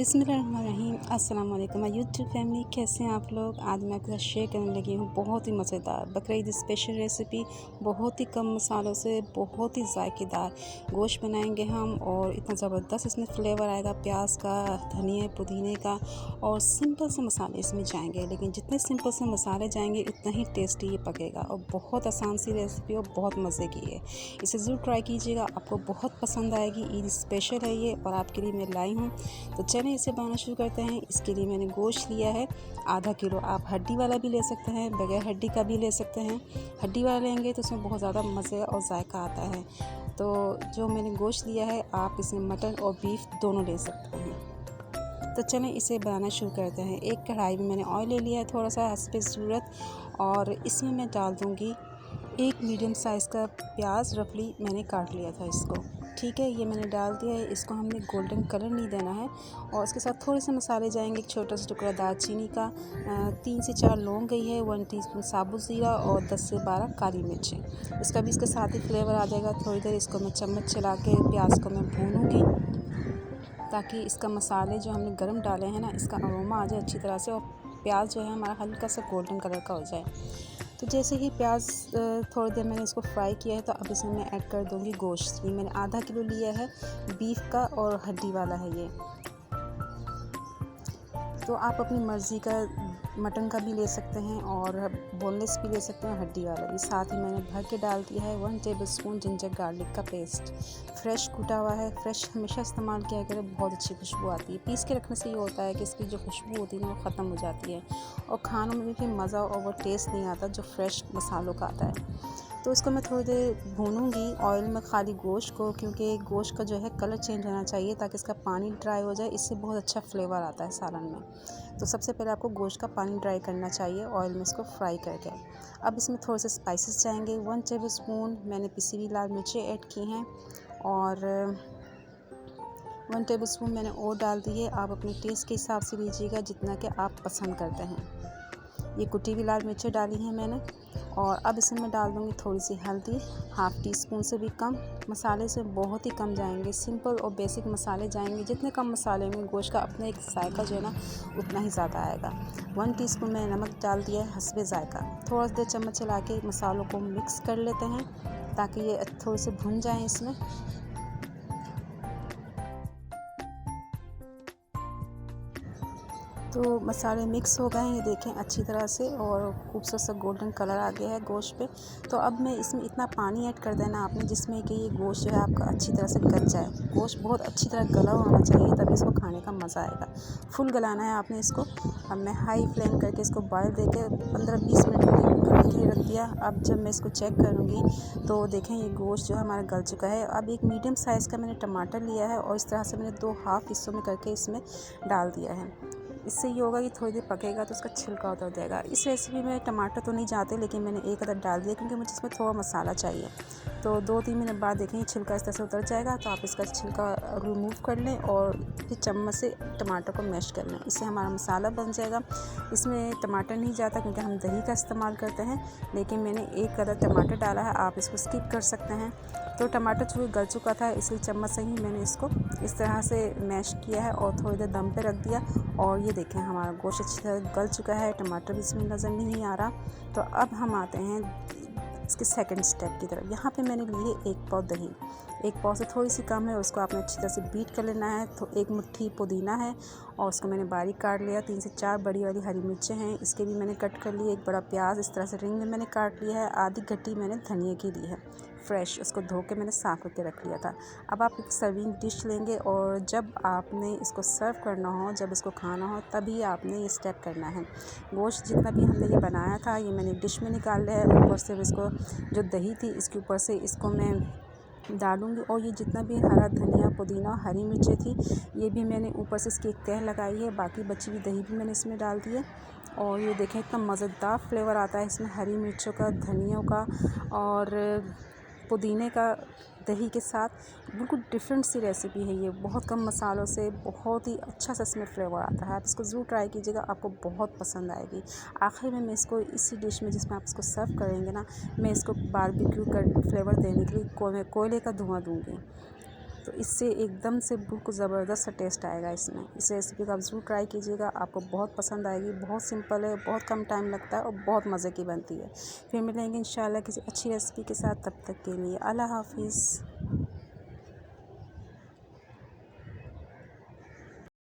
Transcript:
बिस्मिल्लाहिर्रहमानिर्रहीम। अस्सलाम वालेकुम माय यूट्यूब फैमिली, कैसे हैं आप लोग। आज मैं आपके साथ शेयर करने लगी हूँ बहुत ही मज़ेदार बकरीद स्पेशल रेसिपी। बहुत ही कम मसालों से बहुत ही जायकेदार गोश्त बनाएंगे हम, और इतना ज़बरदस्त इसमें फ्लेवर आएगा प्याज का, धनिया पुदीने का, और सिंपल से मसाले इसमें जाएंगे। लेकिन जितने सिंपल से मसाले जाएंगे उतना ही टेस्टी ये पकेगा, और बहुत आसान सी रेसिपी और बहुत मज़े की है। इसे ज़रूर ट्राई कीजिएगा, आपको बहुत पसंद आएगी। ईद स्पेशल है ये, और आपके लिए मैं लाई हूँ। तो चलें इसे बनाना शुरू करते हैं। इसके लिए मैंने गोश्त लिया है आधा किलो। आप हड्डी वाला भी ले सकते हैं, बगैर हड्डी का भी ले सकते हैं। हड्डी वाला लेंगे तो उसमें बहुत ज़्यादा मज़े और जायका आता है। तो जो मैंने गोश्त लिया है, आप इसमें मटन और बीफ दोनों ले सकते हैं। तो चलें इसे बनाना शुरू करते हैं। एक कढ़ाई में मैंने ऑयल ले लिया है थोड़ा सा हस्बे ज़रूरत, और इसमें मैं डाल दूँगी एक मीडियम साइज़ का प्याज। रफली मैंने काट लिया था इसको, ठीक है। ये मैंने डाल दिया है। इसको हमने गोल्डन कलर नहीं देना है। और इसके साथ थोड़े से मसाले जाएंगे। एक छोटा सा टुकड़ा दालचीनी का, 3 से 4 लौंग गई है, 1 टीस्पून साबुत ज़ीरा, और 10 से 12 काली मिर्चें। इसका भी इसके साथ ही फ्लेवर आ जाएगा। थोड़ी देर इसको मैं चम्मच चला के प्याज को मैं भूनूँगी, ताकि इसका मसाले जो हमने गरम डाले हैं ना, इसका अरोमा आ जाए अच्छी तरह से, और प्याज जो है हमारा हल्का सा गोल्डन कलर का हो जाए। तो जैसे ही प्याज थोड़ी देर मैंने इसको फ्राई किया है, तो अब इसमें मैं ऐड कर दूंगी गोश्त। ये मैंने आधा किलो लिया है बीफ का, और हड्डी वाला है ये। तो आप अपनी मर्ज़ी का मटन का भी ले सकते हैं, और बोनलेस भी ले सकते हैं, हड्डी वाला भी। साथ ही मैंने भर के डाल दिया है 1 टेबलस्पून जिंजर गार्लिक का पेस्ट। फ्रेश कूटा हुआ है। फ्रेश हमेशा इस्तेमाल किया करें, बहुत अच्छी खुशबू आती है। पीस के रखने से ये होता है कि इसकी जो खुशबू होती है ना, वो ख़त्म हो जाती है, और खानों में भी फिर मज़ा और वो टेस्ट नहीं आता जो फ्रेश मसालों का आता है। तो इसको मैं थोड़ी देर भूनूंगी ऑयल में, खाली गोश्त को, क्योंकि गोश्त का जो है कलर चेंज होना चाहिए, ताकि इसका पानी ड्राई हो जाए। इससे बहुत अच्छा फ्लेवर आता है सालन में। तो सबसे पहले आपको गोश्त का पानी ड्राई करना चाहिए ऑयल में, इसको फ्राई करके। अब इसमें थोड़े से स्पाइसेस जाएंगे। 1 टेबलस्पून मैंने पिसी हुई लाल मिर्चें ऐड की हैं, और 1 टेबलस्पून मैंने और डाल दी है। आप अपने टेस्ट के हिसाब से लीजिएगा, जितना कि आप पसंद करते हैं। ये कुटी हुई लाल मिर्चें डाली हैं मैंने। और अब इसमें मैं डाल दूँगी थोड़ी सी हल्दी, हाफ़ टी स्पून से भी कम। मसाले से बहुत ही कम जाएंगे, सिंपल और बेसिक मसाले जाएंगे। जितने कम मसाले में गोश्त का अपना एक जायका जो है ना, उतना ही ज़्यादा आएगा। 1 टीस्पून मैंने नमक डाल दिया है हस्बे जायका। थोड़ा देर चम्मच चला के मसालों को मिक्स कर लेते हैं, ताकि ये थोड़े से भुन जाएँ इसमें। तो मसाले मिक्स हो गए हैं, ये देखें अच्छी तरह से, और खूबसूरत सा गोल्डन कलर आ गया है गोश्त पे। तो अब मैं इसमें इतना पानी ऐड कर देना आपने, जिसमें कि ये गोश्त जो है आपका अच्छी तरह से गल जाए। गोश्त बहुत अच्छी तरह गला होना चाहिए, तभी इसको खाने का मज़ा आएगा। फुल गलाना है आपने इसको। अब मैं हाई फ्लेम करके इसको बॉयल देके 15-20 मिनट के लिए रख दिया। अब जब मैं इसको चेक करूँगी, तो देखें ये गोश्त जो है हमारा गल चुका है। अब एक मीडियम साइज़ का मैंने टमाटर लिया है, और इस तरह से मैंने 2 हाफ़ हिस्सों में करके इसमें डाल दिया है। इससे ये होगा कि थोड़ी देर पकेगा तो उसका छिलका उतर जाएगा। इस रेसिपी में टमाटर तो नहीं जाते, लेकिन मैंने एक अदर डाल दिया, क्योंकि मुझे इसमें थोड़ा मसाला चाहिए। तो 2-3 मिनट बाद देखें छिलका इस तरह से उतर जाएगा, तो आप इसका छिलका रिमूव कर लें, और फिर चम्मच से टमाटर को मैश कर लें। इससे हमारा मसाला बन जाएगा। इसमें टमाटर नहीं जाता, क्योंकि हम दही का इस्तेमाल करते हैं, लेकिन मैंने एक अदर टमाटर डाला है, आप इसको स्किप कर सकते हैं। तो टमाटर चूँकि गल चुका था, इसलिए चम्मच से ही मैंने इसको इस तरह से मैश किया है, और थोड़ी देर दम पे रख दिया। और ये देखें हमारा गोश्त अच्छी तरह गल चुका है, टमाटर भी इसमें नज़र नहीं आ रहा। तो अब हम आते हैं इसके सेकंड स्टेप की तरफ। यहाँ पे मैंने ली है 1 पाव दही। 1 पाव से थोड़ी सी कम है, उसको आपने अच्छी तरह से बीट कर लेना है। तो 1 मुट्ठी पुदीना है, और उसको मैंने बारीक काट लिया। 3 से 4 बड़ी वाली हरी मिर्चें हैं, इसके भी मैंने कट कर लिए। 1 बड़ा प्याज इस तरह से रिंग में मैंने काट लिया है। आधी गट्टी मैंने धनिया की ली है फ्रेश, उसको धो के मैंने साफ़ करके रख लिया था। अब आप एक सर्विंग डिश लेंगे, और जब आपने इसको सर्व करना हो, जब इसको खाना हो, तभी आपने ये स्टेप करना है। गोश्त जितना भी हमने ये बनाया था, ये मैंने डिश में निकाल लिया है। ऊपर से इसको जो दही थी, इसके ऊपर से इसको मैं डालूँगी, और ये जितना भी हरा धनिया, पुदीना, हरी मिर्चें थी, ये भी मैंने ऊपर से इसकी एक तह लगाई है। बाकी बची हुई दही भी मैंने इसमें डाल दी है। और ये देखें इतना मज़ेदार फ्लेवर आता है इसमें, हरी मिर्चों का, धनियों का, और पुदीने का, दही के साथ। बिल्कुल डिफरेंट सी रेसिपी है ये, बहुत कम मसालों से बहुत ही अच्छा सा इसमें फ्लेवर आता है। आप इसको ज़रूर ट्राई कीजिएगा, आपको बहुत पसंद आएगी। आखिर में मैं इसको इसी डिश में, जिसमें आप इसको सर्व करेंगे ना, मैं इसको बारबेक्यू का फ्लेवर देने के लिए कोयले का धुआं दूँगी। तो इससे एकदम से बिल्कुल ज़बरदस्त सा टेस्ट आएगा इसमें। इस रेसिपी को आप ज़रूर ट्राई कीजिएगा, आपको बहुत पसंद आएगी। बहुत सिंपल है, बहुत कम टाइम लगता है और बहुत मज़े की बनती है। फिर मिलेंगे इंशाल्लाह किसी अच्छी रेसिपी के साथ, तब तक के लिए अल्लाह हाफ़िज़।